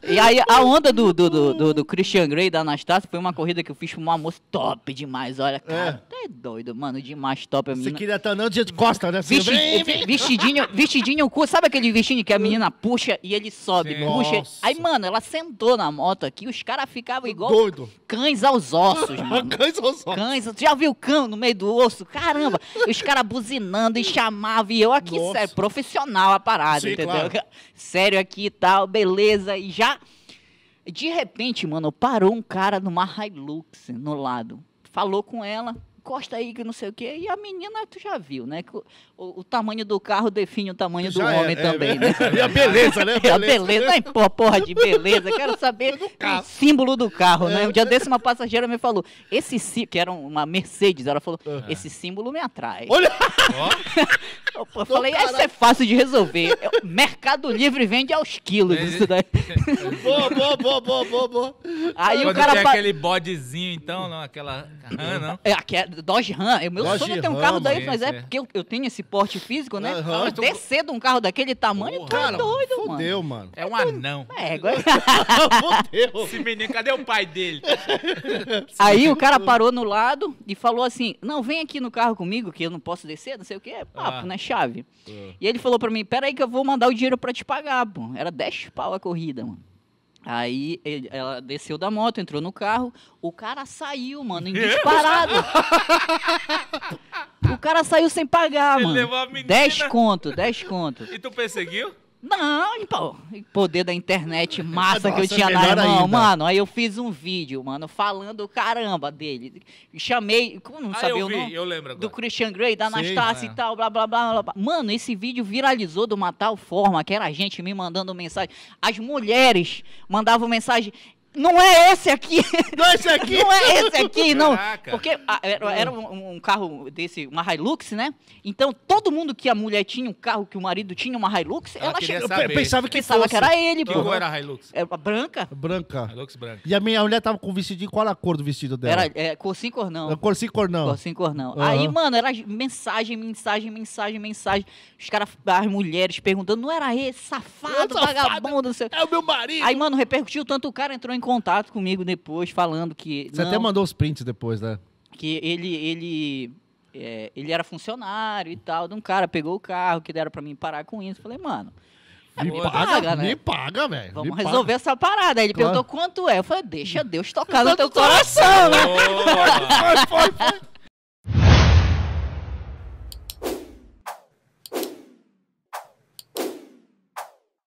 E aí, a onda do Christian Grey, da Anastasia, foi uma corrida que eu fiz com uma moça top demais. Olha, cara, é doido, mano, demais top. A menina... Você queria estar não de costa, né? Vestidinho, sabe aquele vestidinho que a menina puxa e ele sobe, Sim. puxa. Nossa. Aí, mano, ela sentou na moto aqui, os caras ficavam igual Doido. cães aos ossos, mano. Cães ou só? Cães, tu já viu cão no meio do osso? Caramba, os caras buzinando e chamavam, e eu aqui, Nossa. sério, profissional a parada, Sim, entendeu? claro. Sério aqui e tal, beleza, e já... De repente, mano, parou um cara numa Hilux no lado, falou com ela, encosta aí que não sei o quê, e a menina, tu já viu, né? Que o tamanho do carro define o tamanho do Já homem também, né? E a beleza, né? A beleza, não importa, porra de beleza, quero saber o símbolo do carro, né? Um dia desse uma passageira me falou, que era uma Mercedes, ela falou, esse símbolo me atrai. Olha! Eu falei, isso é fácil de resolver. Mercado Livre vende aos quilos isso daí. Boa. Aí Quando o cara... tem aquele bodezinho, então, não, aquela RAM, não? Aqui é Dodge Ram. Meu Dodge sonho é ter um Ram, carro daí, mano. mas é Sim, porque eu tenho esse porte físico, né? Aham. Descer de um carro daquele tamanho, tu é Cara, doido, mano. fodeu, mano. É um anão. É, agora... Fodeu. Esse menino, cadê o pai dele? Aí o cara parou no lado e falou assim, não, vem aqui no carro comigo, que eu não posso descer, não sei o que, papo, né, chave. E ele falou pra mim, pera aí que eu vou mandar o dinheiro pra te pagar, pô. Era 10 pau a corrida, mano. Aí ela desceu da moto, entrou no carro, o cara saiu, mano, em disparado. O cara saiu sem pagar, Ele mano. levou a menina. 10 conto. E tu perseguiu? Não, pô, poder da internet massa que eu Nossa, tinha na melhor mão, ainda. mano. Aí eu fiz um vídeo, mano, falando caramba dele. Chamei, como não sabia eu o vi, nome? eu lembro agora. Do Christian Grey, da Sim, Anastasia e tal, blá, blá, blá, blá, blá. Mano, esse vídeo viralizou de uma tal forma que era a gente me mandando mensagem. As mulheres mandavam mensagem. Não é esse aqui! Não é esse aqui? Não é esse aqui, não! Caraca. Porque era um carro desse, uma Hilux, né? Então, todo mundo que a mulher tinha um carro, que o marido tinha uma Hilux, Ela ela queria chegou... saber. Pensava que Pensava fosse. que era ele, Que pô. cor era a Hilux? Era branca. Branca. Hilux branca. E a minha mulher tava com o vestidinho, qual a cor do vestido dela? Era cor sim, cor não. Cor sim, cor não. Cor sim, cor não. Aham. Aí, mano, era mensagem. Os caras, as mulheres perguntando, não era esse, safado, vagabundo, não sei. É o meu marido. Aí, mano, repercutiu tanto, o cara entrou em contato comigo depois, falando que... Você até mandou os prints depois, né? Que ele era funcionário e tal, de um cara, pegou o carro, que deram pra mim parar com isso. Falei, mano... Me Pô, paga, né? me paga, velho. Vamos me resolver essa parada. Aí ele Claro. perguntou quanto é. Eu falei, deixa Deus tocar no teu coração, né? Boa. Paga. Foi.